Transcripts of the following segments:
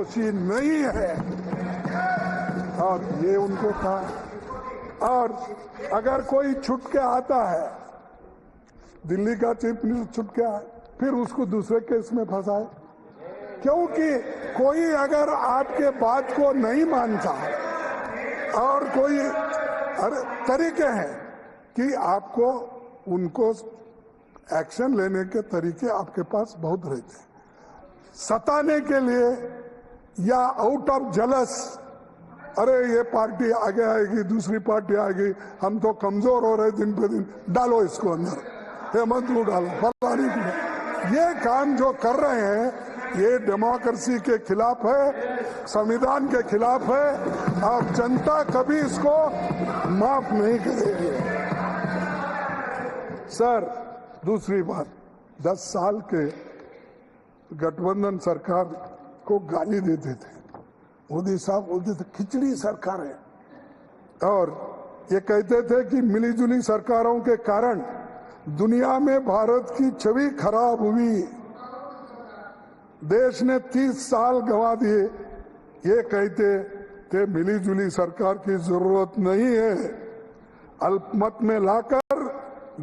दोषी नहीं है, और ये उनको कहा। और अगर कोई छूट के आता है, दिल्ली का चीफ मिनिस्टर छूट के आए, फिर उसको दूसरे केस में फंसाए, क्योंकि कोई अगर आपके बात को नहीं मानता और कोई तरीके हैं कि आपको उनको एक्शन लेने के तरीके आपके पास बहुत रहते हैं, सताने के लिए या आउट ऑफ जलस, अरे ये पार्टी आगे आएगी, दूसरी पार्टी आएगी, हम तो कमजोर हो रहे दिन पे दिन, डालो इसको अंदर, हेमंत को डालो, फलानी को। ये काम जो कर रहे हैं ये डेमोक्रेसी के खिलाफ है, संविधान के खिलाफ है, और जनता कभी इसको माफ नहीं करेगी। सर, दूसरी बात, 10 साल के गठबंधन सरकार को गाली देते थे, मोदी साहब बोलते थे खिचड़ी सरकार है, और ये कहते थे कि मिलीजुली सरकारों के कारण दुनिया में भारत की छवि खराब हुई, देश ने 30 साल गंवा दिए। ये कहते थे मिलीजुली सरकार की जरूरत नहीं है। अल्पमत में लाकर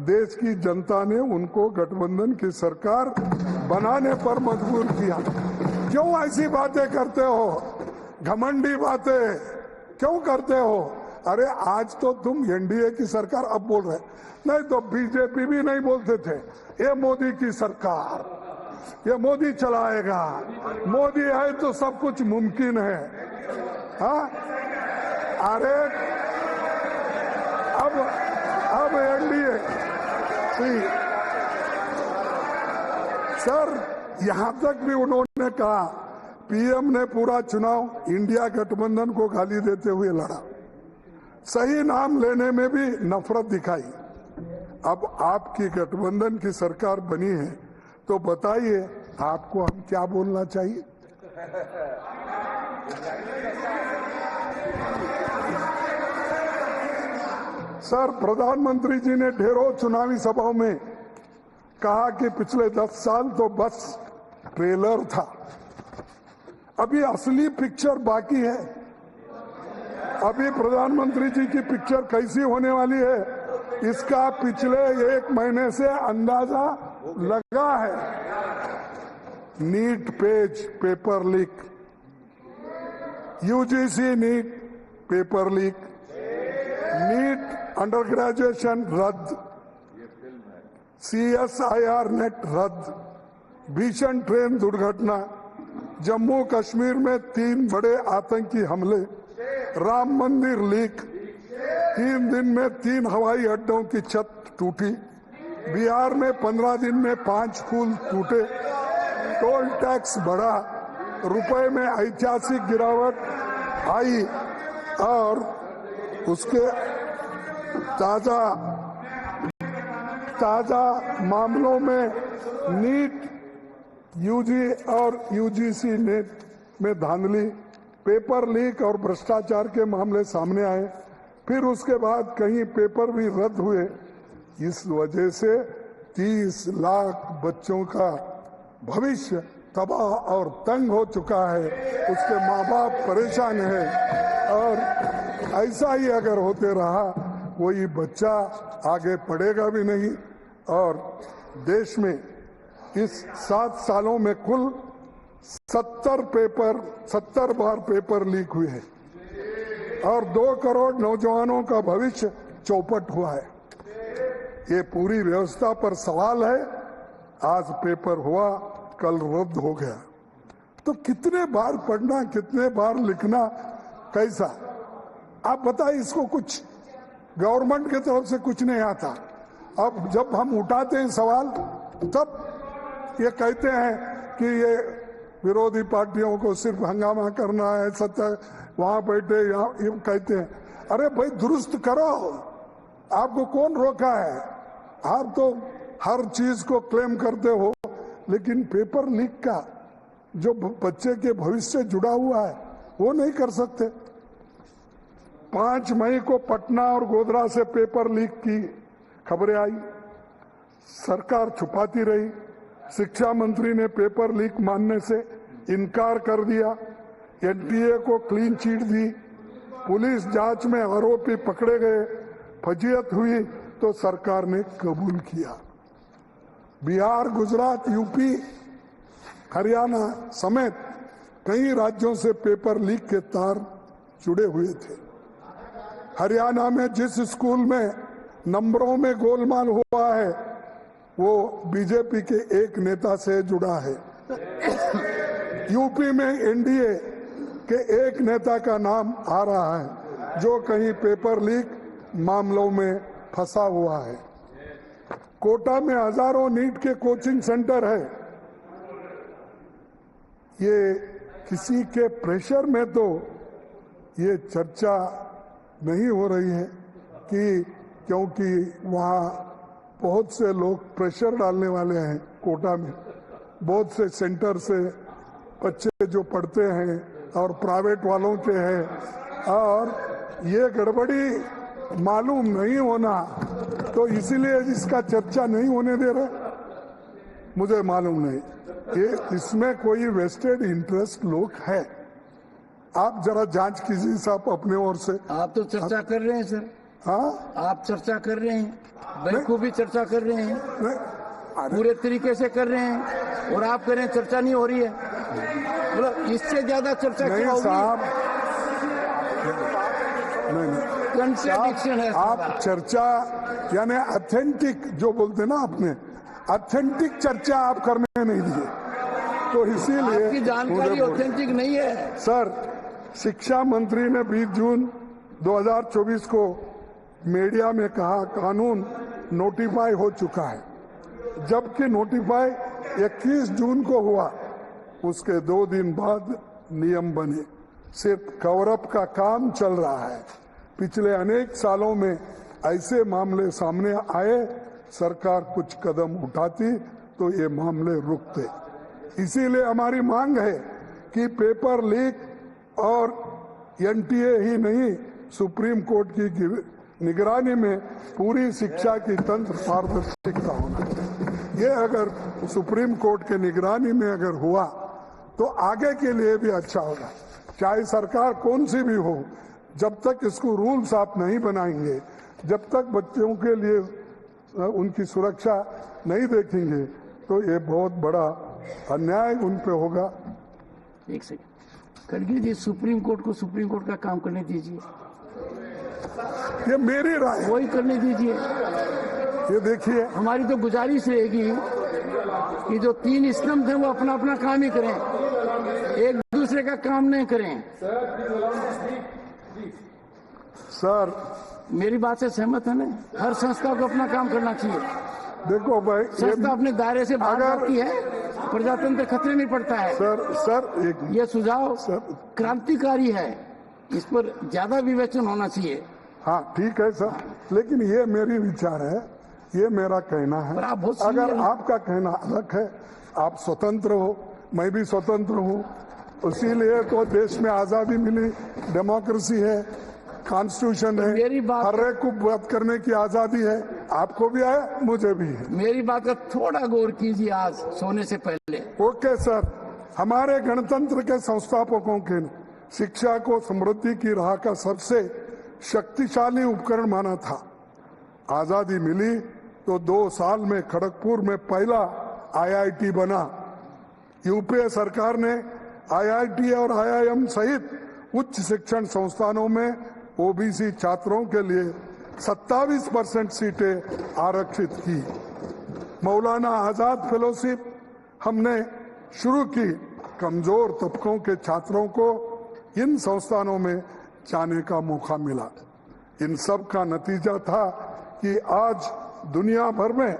देश की जनता ने उनको गठबंधन की सरकार बनाने पर मजबूर किया। क्यों ऐसी बातें करते हो, घमंडी बातें क्यों करते हो? अरे आज तो तुम एनडीए की सरकार अब बोल रहे, नहीं तो बीजेपी भी नहीं बोलते थे ये मोदी की सरकार, ये मोदी चलाएगा, मोदी है तो सब कुछ मुमकिन है। हाँ, अरे अब एनडीए सर, यहां तक भी उन्होंने कहा, पीएम ने पूरा चुनाव इंडिया गठबंधन को गाली देते हुए लड़ा, सही नाम लेने में भी नफरत दिखाई। अब आपकी गठबंधन की सरकार बनी है तो बताइए आपको हम क्या बोलना चाहिए? सर, प्रधानमंत्री जी ने ढेरों चुनावी सभाओं में कहा कि पिछले 10 साल तो बस ट्रेलर था, अभी असली पिक्चर बाकी है। अभी प्रधानमंत्री जी की पिक्चर कैसी होने वाली है इसका पिछले 1 महीने से अंदाजा लगा है। NEET page paper leak, UGC NEET paper leak, NEET under graduation रद्द, CSIR नेट रद्द, भीषण ट्रेन दुर्घटना, जम्मू कश्मीर में 3 बड़े आतंकी हमले, राम मंदिर लीक, 3 दिन में 3 हवाई अड्डों की छत टूटी, बिहार में 15 दिन में 5 पुल टूटे, टोल टैक्स बढ़ा, रुपए में ऐतिहासिक गिरावट आई, और उसके ताजा मामलों में नीट, यूजी और यूजीसी नेट में धांधली, पेपर लीक और भ्रष्टाचार के मामले सामने आए। फिर उसके बाद कहीं पेपर भी रद्द हुए। इस वजह से 30 लाख बच्चों का भविष्य तबाह और तंग हो चुका है, उसके माँ बाप परेशान है, और ऐसा ही अगर होते रहा कोई बच्चा आगे पढ़ेगा भी नहीं। और देश में इस 7 सालों में कुल 70 बार पेपर लीक हुए हैं, और 2 करोड़ नौजवानों का भविष्य चौपट हुआ है। ये पूरी व्यवस्था पर सवाल है। आज पेपर हुआ, कल रद्द हो गया, तो कितने बार पढ़ना, कितने बार लिखना, कैसा? आप बताइए, इसको कुछ गवर्नमेंट की तरफ से कुछ नहीं आता। अब जब हम उठाते हैं सवाल, तब ये कहते हैं कि ये विरोधी पार्टियों को सिर्फ हंगामा करना है, सत्ता वहां बैठे यहाँ, ये कहते हैं। अरे भाई, दुरुस्त करो, आपको कौन रोका है? आप तो हर चीज को क्लेम करते हो, लेकिन पेपर लीक का जो बच्चे के भविष्य से जुड़ा हुआ है वो नहीं कर सकते। 5 मई को पटना और गोधरा से पेपर लीक की खबरें आई, सरकार छुपाती रही। शिक्षा मंत्री ने पेपर लीक मानने से इनकार कर दिया। एनटीए को क्लीन चिट दी, पुलिस जांच में आरोपी पकड़े गए, फजीयत हुई तो सरकार ने कबूल किया। बिहार, गुजरात, यूपी, हरियाणा समेत कई राज्यों से पेपर लीक के तार जुड़े हुए थे। हरियाणा में जिस स्कूल में नंबरों में गोलमाल हुआ है वो बीजेपी के एक नेता से जुड़ा है। यूपी में एनडीए के एक नेता का नाम आ रहा है जो कहीं पेपर लीक मामलों में फंसा हुआ है। कोटा में हजारों नीट के कोचिंग सेंटर है। ये किसी के प्रेशर में तो ये चर्चा नहीं हो रही है कि क्योंकि वहाँ बहुत से लोग प्रेशर डालने वाले हैं। कोटा में बहुत से सेंटर से बच्चे जो पढ़ते हैं और प्राइवेट वालों के हैं और ये गड़बड़ी मालूम नहीं होना तो इसीलिए इसका चर्चा नहीं होने दे रहे। मुझे मालूम नहीं कि इसमें कोई वेस्टेड इंटरेस्ट लोग है। आप जरा जांच कीजिए साहब अपने ओर से। आप तो चर्चा कर रहे हैं सर। हाँ, आप चर्चा कर रहे हैं, बखूबी चर्चा कर रहे हैं, नहीं, पूरे तरीके से कर रहे हैं और आप कह रहे हैं चर्चा नहीं हो रही है। मतलब इससे ज्यादा चर्चा नहीं क्या होगी? साहब, नहीं कंट्राडिक्शन है। आप चर्चा यानी ऑथेंटिक जो बोलते ना आपने, ऑथेंटिक चर्चा आप करने नहीं दिए तो इसीलिए आपकी जानकारी ऑथेंटिक नहीं है सर। शिक्षा मंत्री ने 20 जून 2024 को मीडिया में कहा कानून नोटिफाई हो चुका है, जबकि नोटिफाई 21 जून को हुआ। उसके 2 दिन बाद नियम बने। सिर्फ कवरअप का काम चल रहा है। पिछले अनेक सालों में ऐसे मामले सामने आए, सरकार कुछ कदम उठाती तो ये मामले रुकते। इसीलिए हमारी मांग है कि पेपर लीक और एनटीए ही नहीं, सुप्रीम कोर्ट की निगरानी में पूरी शिक्षा की तंत्र पारदर्शिता होना चाहिए। ये अगर सुप्रीम कोर्ट के निगरानी में अगर हुआ तो आगे के लिए भी अच्छा होगा। चाहे सरकार कौन सी भी हो, जब तक इसको रूल्स आप नहीं बनाएंगे, जब तक बच्चों के लिए उनकी सुरक्षा नहीं देखेंगे तो ये बहुत बड़ा अन्याय उन पे होगा। एक सेकंड खड़गे जी, सुप्रीम कोर्ट को सुप्रीम कोर्ट का काम करने दीजिए। ये मेरी राय है। वही करने दीजिए। ये देखिए, हमारी तो गुजारिश रहेगी कि जो 3 स्तंभ हैं वो अपना अपना काम ही करें, एक दूसरे का काम नहीं करें। सर मेरी बात से सहमत है ना? हर संस्था को अपना काम करना चाहिए। देखो भाई, संस्था अपने दायरे से बाहर जाती है, प्रजातंत्र खतरे में पड़ता है। सर ये सुझाव क्रांतिकारी है, इस पर ज्यादा विवेचन होना चाहिए। हाँ ठीक है सर, लेकिन ये मेरी विचार है, ये मेरा कहना है। अगर आपका कहना अलग है, आप स्वतंत्र हो, मैं भी स्वतंत्र हूँ, इसीलिए तो देश में आजादी मिली, डेमोक्रेसी है, कॉन्स्टिट्यूशन है, हर एक को बात करने की आजादी है। आपको भी है, मुझे भी है। मेरी बात का थोड़ा गौर कीजिए आज सोने से पहले। ओके सर, हमारे गणतंत्र के संस्थापकों के शिक्षा को समृद्धि की राह का सबसे शक्तिशाली उपकरण माना था। आजादी मिली तो 2 साल में खड़गपुर में पहला आईआईटी बना। यूपीए सरकार ने आईआईटी और आईआईएम सहित उच्च शिक्षण संस्थानों में ओबीसी छात्रों के लिए 27% सीटें आरक्षित की। मौलाना आजाद फेलोशिप हमने शुरू की। कमजोर तबकों के छात्रों को इन संस्थानों में जाने का मौका मिला। इन सब का नतीजा था कि आज दुनिया भर में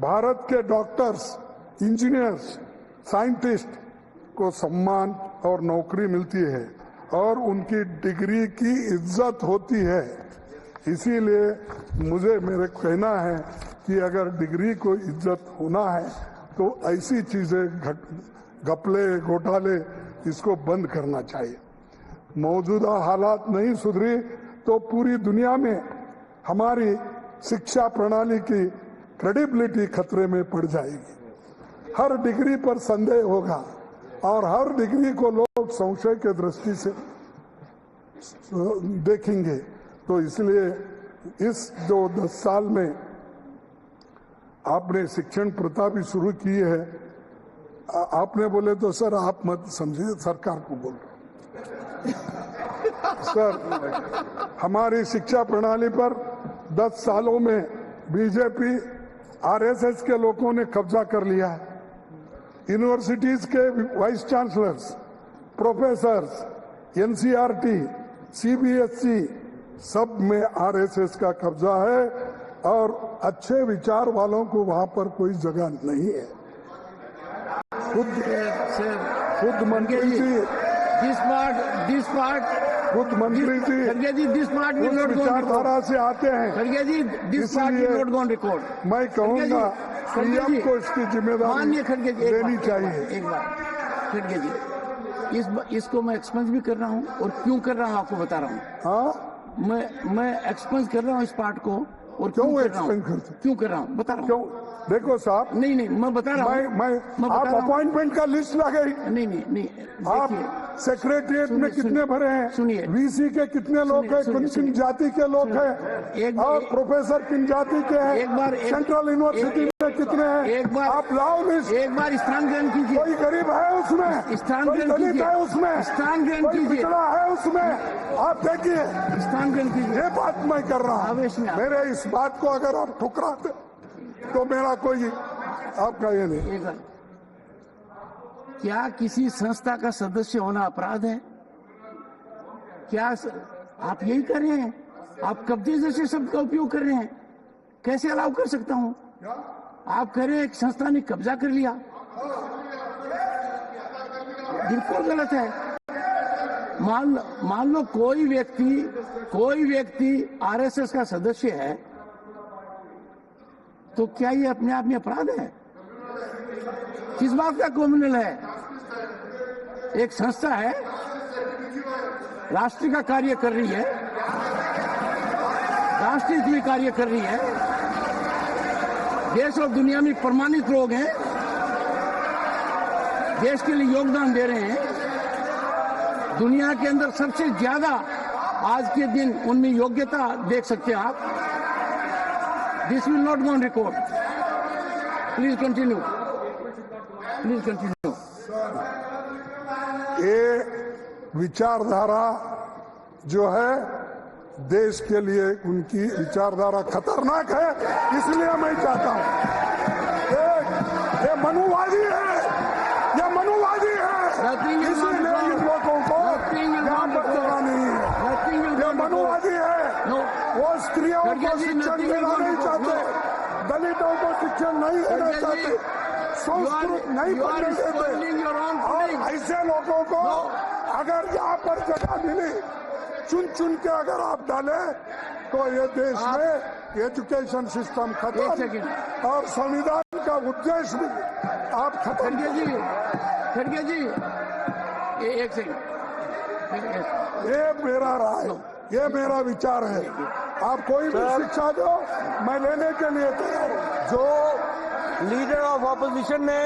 भारत के डॉक्टर्स, इंजीनियर्स, साइंटिस्ट को सम्मान और नौकरी मिलती है और उनकी डिग्री की इज्जत होती है। इसीलिए मुझे मेरे कहना है कि अगर डिग्री को इज्जत होना है तो ऐसी चीजें घपले घोटाले इसको बंद करना चाहिए। मौजूदा हालात नहीं सुधरी तो पूरी दुनिया में हमारी शिक्षा प्रणाली की क्रेडिबिलिटी खतरे में पड़ जाएगी। हर डिग्री पर संदेह होगा, और हर डिग्री को लोग संशय के दृष्टि से देखेंगे। तो इसलिए इस 10 साल में आपने शिक्षण प्रथा भी शुरू की है। आपने बोले तो सर आप मत समझिए, सरकार को बोल रहे सर, हमारी शिक्षा प्रणाली पर 10 सालों में बीजेपी आरएसएस के लोगों ने कब्जा कर लिया है। यूनिवर्सिटीज के vice chancellors, professors, NCERT, CBSE सब में आरएसएस का कब्जा है और अच्छे विचार वालों को वहां पर कोई जगह नहीं है। खुद मंत्री जी खुद मंत्री जी उस विचारधारा से आते हैं, इसलिए मैं कहूँगा सीएम को इसकी जिम्मेदारी लेनी चाहिए। एक बार खड़गे जी, इसको मैं एक्सपेंस भी कर रहा हूँ और क्यों कर रहा हूँ आपको बता रहा हूँ। हाँ, मैं एक्सपेंस कर रहा हूँ इस पार्ट को और क्यों एक्सपेंस करते, क्यों कर रहा हूँ बता रहा हूँ। क्यों? देखो साहब, नहीं मैं बता रहा हूँ। आप अपॉइंटमेंट का लिस्ट लगाई, नहीं आप सेक्रेटरिएट में कितने भरे हैं, सुनिए, वीसी के कितने लोग हैं, किन जाति के लोग हैं, और प्रोफेसर किन जाति के हैं, सेंट्रल यूनिवर्सिटी में कितने हैं, आप लाओ लिस्ट। एक बार स्थान ग्रहण कीजिए। कोई गरीब है उसमें, स्थान कोई ग्रहण दलित कीजिए, है उसमें, स्थान ग्रहण कोई कीजिए, पिछड़ा है उसमें, आप देखिए। स्थान ग्रहण कीजिए। ये बात मैं कर रहा हूँ। आवेश में मेरे इस बात को अगर आप ठुकराते तो मेरा कोई आपका ये नहीं। क्या किसी संस्था का सदस्य होना अपराध है? क्या आप यही कर रहे हैं? आप कब्जे जैसे शब्द का उपयोग कर रहे हैं, कैसे अलाउ कर सकता हूं? आप कह रहे हैं एक संस्था ने कब्जा कर लिया, बिल्कुल गलत है। मान लो कोई व्यक्ति आरएसएस का सदस्य है, तो क्या ये अपने आप में अपराध है? किस बात का क्रिमिनल है? एक संस्था है, राष्ट्र का कार्य कर रही है, राष्ट्र हित में कार्य कर रही है, देश और दुनिया में प्रमाणित लोग हैं, देश के लिए योगदान दे रहे हैं। दुनिया के अंदर सबसे ज्यादा आज के दिन उनमें योग्यता देख सकते हैं आप। This will not go on record. Please continue. ये विचारधारा जो है देश के लिए, उनकी विचारधारा खतरनाक है, इसलिए मैं चाहता हूं ये मनुवादी है, इसलिए इन लोगों को यहाँ पर जगह नहीं है। ये मनुवादी है, वो स्त्रियों को शिक्षण देना नहीं चाहते, दलितों को शिक्षण नहीं देना चाहते, संस्कृत नहीं पढ़ने देते। और ऐसे लोगों को अगर यहाँ पर जगह मिली, चुन के अगर आप डाले तो ये देश में एजुकेशन सिस्टम खत्म और संविधान का उद्देश्य भी आप खत्म। खड़गे जी एक सेकंड, ये मेरा राय, ये मेरा विचार है। आप कोई भी शिक्षा दो, मैं लेने के लिए तैयार हूं। जो लीडर ऑफ ऑपोजिशन ने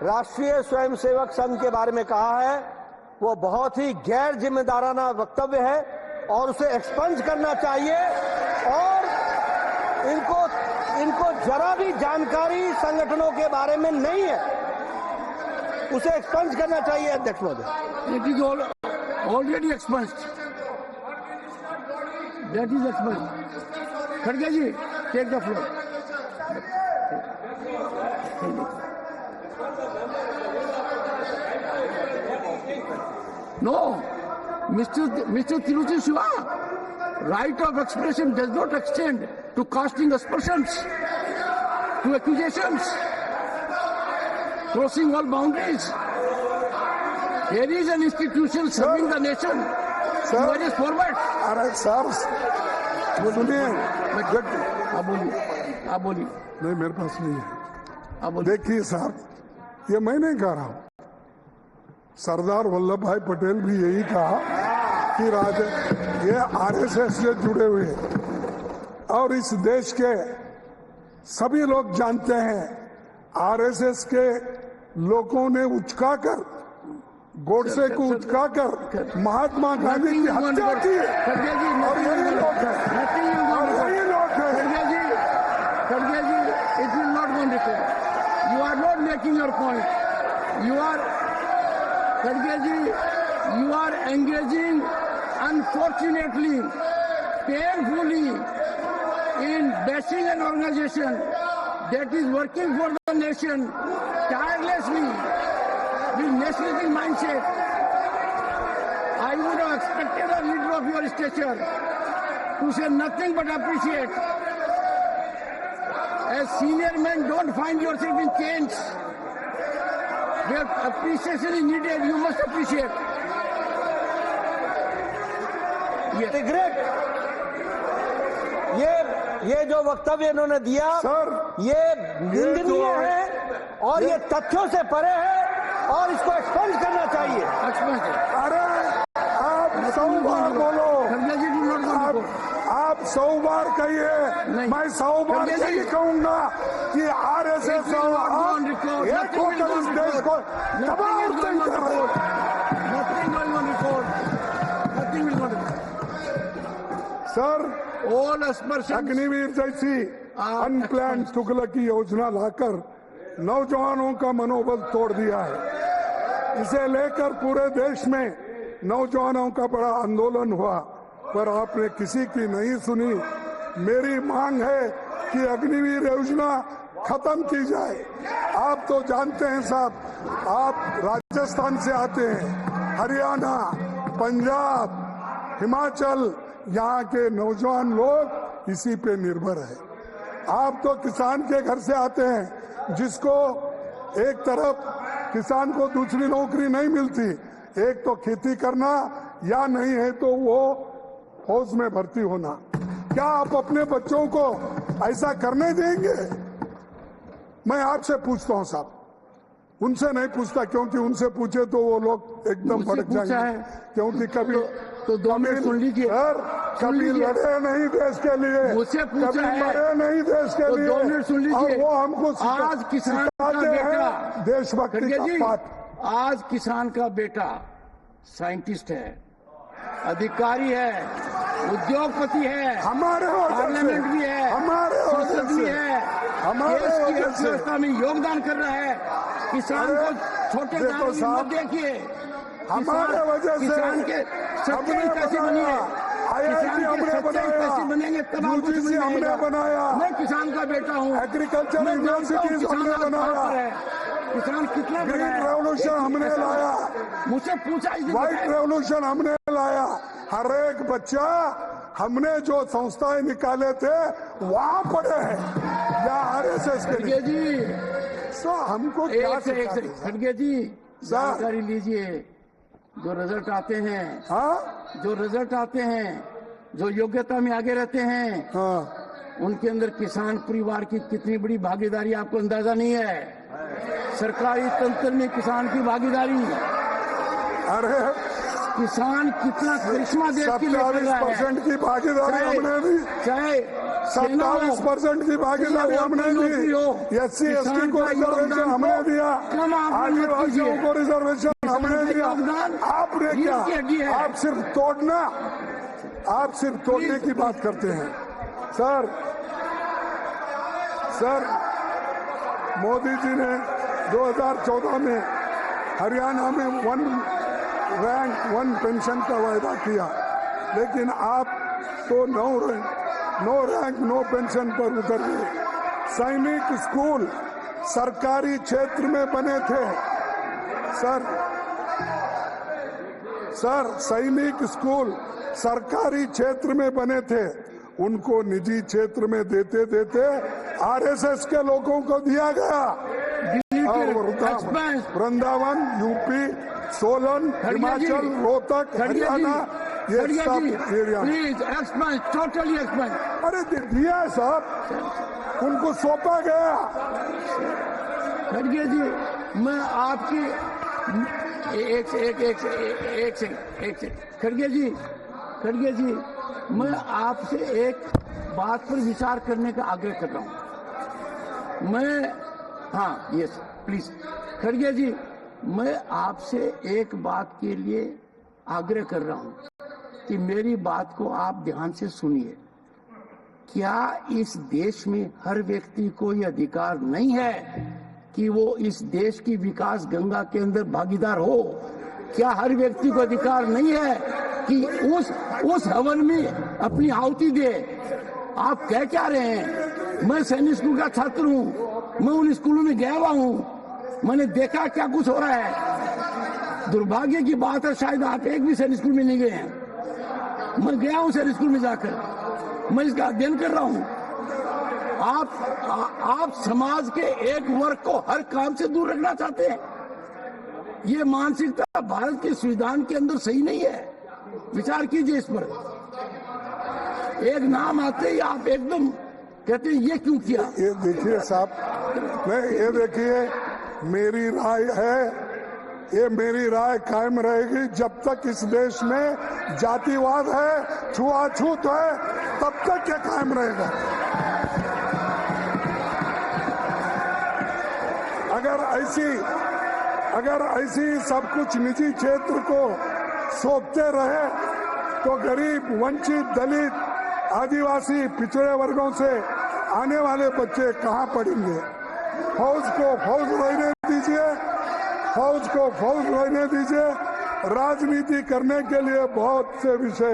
राष्ट्रीय स्वयंसेवक संघ के बारे में कहा है, वो बहुत ही गैर जिम्मेदाराना वक्तव्य है और उसे एक्सपंज करना चाहिए। और इनको जरा भी जानकारी संगठनों के बारे में नहीं है, उसे एक्सपंज करना चाहिए। अध्यक्ष महोदय, it is already expunge, that is expunge. खड़गे ji take the floor. No, Mr. Tiruchi Shiva, right of expression does not extend to casting aspersions, to accusations, crossing all boundaries. Here is an institution serving the nation. Sir, is forward. अरे sir सुनिए, आप बोलिए। नहीं, मेरे पास नहीं है। आप बोलिए। देखिए साहब, ये मैं नहीं कह रहा हूं, सरदार वल्लभ भाई पटेल भी यही कहा कि ये आरएसएस से जुड़े हुए हैं और इस देश के सभी लोग जानते हैं आरएसएस के लोगों ने उचकाकर गोडसे को उचकाकर महात्मा गांधी की हत्या की खड़गे जी, और यही लोग हैं और यही लोग हैं। खड़गे जी, it will not go on record. You are not making your point. You are, Khadge ji, you are engaging, unfortunately, painfully, in bashing an organization that is working for the nation tirelessly with nationalistic mindset. I would have expected a leader of your stature to say nothing but appreciate. As senior men, don't find yourself in chains. Where appreciation is needed, you must appreciate. Yes. Regret, ये जो वक्तव्य इन्होंने दिया sir, ये निंदनीय है और ये तथ्यों से परे है और इसको एक्सपंज करना चाहिए। अरे आप 100 बार बोलो, खड़गे जी, do not go to court. आप 100 बार कहिए, नहीं। मैं 100 बार खड़गे जी, नहीं कहूंगा कि RSS It will not go on record. एक Nothing will होकर go इस on देश को record. तबाह Nothing will go और on तंग कर रहे record. हैं। Nothing going on record. Nothing will go on record. Sir, All aspersions. Agniveer जैसी अनप्लान तुगलकी योजना लाकर नौजवानों का मनोबल तोड़ दिया है। इसे लेकर पूरे देश में नौजवानों का बड़ा आंदोलन हुआ, पर आपने किसी की नहीं सुनी। मेरी मांग है कि अग्निवीर योजना खत्म की जाए। आप तो जानते हैं साहब, आप राजस्थान से आते हैं, हरियाणा, पंजाब, हिमाचल, यहाँ के नौजवान लोग इसी पे निर्भर है। आप तो किसान के घर से आते हैं, जिसको एक तरफ किसान को दूसरी नौकरी नहीं मिलती, एक तो खेती करना या नहीं है तो वो फौज में भर्ती होना। क्या आप अपने बच्चों को ऐसा करने देंगे? मैं आपसे पूछता हूं साहब, उनसे नहीं पूछता, क्योंकि उनसे पूछे तो वो लोग एकदम मुझसे भड़क पूछा जाएंगे। है। क्योंकि कभी तो 2 मिनट सुन लीजिए। सर, कभी लीजिए। लड़े नहीं देश के लिए, मुझसे पूछा कभी है। मरे नहीं देश के तो लिए, 2 मिनट सुन लीजिए। और वो हमको आज किसान का सिखाते बेटा, हैं देशभक्ति खड़गे का जी, पाठ। आज किसान का बेटा साइंटिस्ट है, अधिकारी है, उद्योगपति है, हमारे वजह से, पार्लियामेंट भी है, हमारे वजह संसद भी से, है, हमारे देश की वजह से। अर्थव्यवस्था में योगदान कर रहा है। किसान अरे, को छोटे देखो दाम में साहब, मत देखिए। हमारे वजह से किसान के हमने 27 पैसे बनिए, बनाया, किसान IIT के हमने 27 पैसे बनाया, बनेंगे तब आपको UGC समझ में हमने आएगा। बनाया, मैं किसान का बेटा हूँ, एग्रीकल्चर मैं जानता हूँ यूनिवर्सिटीज किसान हमने आज कहाँ बनाया, पर है, किसान कितना बड़ा ग्रीन है। रेवोल्यूशन हमने लाया, मुझसे पूछा इसने व्हाइट बताया। रेवोल्यूशन हमने लाया। हर एक बच्चा हमने जो संस्थाएं निकाले थे वहां पड़े हैं या आरएसएस के लिए। खड़गे जी, सो हमको क्या एक से सिखाते? खड़गे जी, जानकारी लीजिए। जो रिजल्ट आते हैं, हाँ जो रिजल्ट आते हैं, जो योग्यता में आगे रहते हैं, हाँ, उनके अंदर किसान परिवार की कितनी बड़ी भागीदारी आपको अंदाजा नहीं है। सरकारी तंत्र में किसान की भागीदारी, अरे किसान कितना करिश्मा देश के लिए कर रहा है। 27% की भागीदारी हमने दी, चाहे 27% की भागीदारी हमने दी, SC ST को रिजर्वेशन हमने दिया, आदिवासियों को रिजर्वेशन हमने दिया। आपने क्या, आप सिर्फ तोड़ना, आप सिर्फ तोड़ने की बात करते हैं। सर, मोदी जी ने 2014 में हरियाणा में 1 रैंक 1 पेंशन का वायदा किया, लेकिन आप तो 9 रैंक 9 पेंशन पर उतर गए। सैनिक स्कूल सरकारी क्षेत्र में बने थे सर, सैनिक स्कूल सरकारी क्षेत्र में बने थे, उनको निजी क्षेत्र में देते देते आरएसएस के लोगों को दिया गया। और वृंदावन, यूपी, सोलन, हिमाचल, रोहतक, हरियाणा, ये सब area. Please expense, totally expense. अरे दिया है साहब, उनको सौंपा गया। खड़गे जी, मैं आपकी एक से खड़गे जी, मैं आपसे एक बात पर विचार करने का आग्रह कर रहा हूं। हाँ, यस प्लीज। खड़गे जी, मैं आपसे एक बात के लिए आग्रह कर रहा हूं कि मेरी बात को आप ध्यान से सुनिए। क्या इस देश में हर व्यक्ति को यह अधिकार नहीं है कि वो इस देश की विकास गंगा के अंदर भागीदार हो? क्या हर व्यक्ति को अधिकार नहीं है कि उस हवन में अपनी आहुति दे? आप कह क्या रहे हैं? मैं सैनिक स्कूल का छात्र हूं, मैं उन स्कूलों में गया हुआ हूं, मैंने देखा क्या कुछ हो रहा है। दुर्भाग्य की बात है, शायद आप एक भी सैनिक स्कूल में नहीं गए हैं। मैं गया हूं सैनिक स्कूल में जाकर, मैं इसका अध्ययन कर रहा हूं। आप समाज के एक वर्ग को हर काम से दूर रखना चाहते हैं। ये मानसिकता भारत के संविधान के अंदर सही नहीं है। विचार कीजिए इस पर। एक नाम आते ही आप एकदम कहते हैं ये क्यों किया? ये देखिए साहब, नहीं ये देखिए, मेरी राय है, ये मेरी राय कायम रहेगी जब तक इस देश में जातिवाद है, छुआछूत है, तब तक ये कायम रहेगा। अगर ऐसी सब कुछ निजी क्षेत्र को सौंपते रहे तो गरीब, वंचित, दलित, आदिवासी, पिछड़े वर्गों से आने वाले बच्चे कहाँ पढ़ेंगे? फौज को फौज रहने दीजिए, फौज को फौज रहने दीजिए। राजनीति करने के लिए बहुत से विषय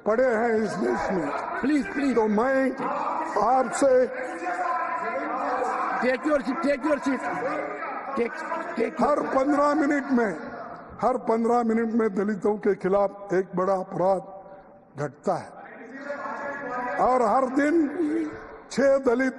पड़े हैं इस देश में। प्लीज तो मैं आपसे टेक योर सीट। हर 15 मिनट में दलितों के खिलाफ एक बड़ा अपराध घटता है और हर दिन 6 दलित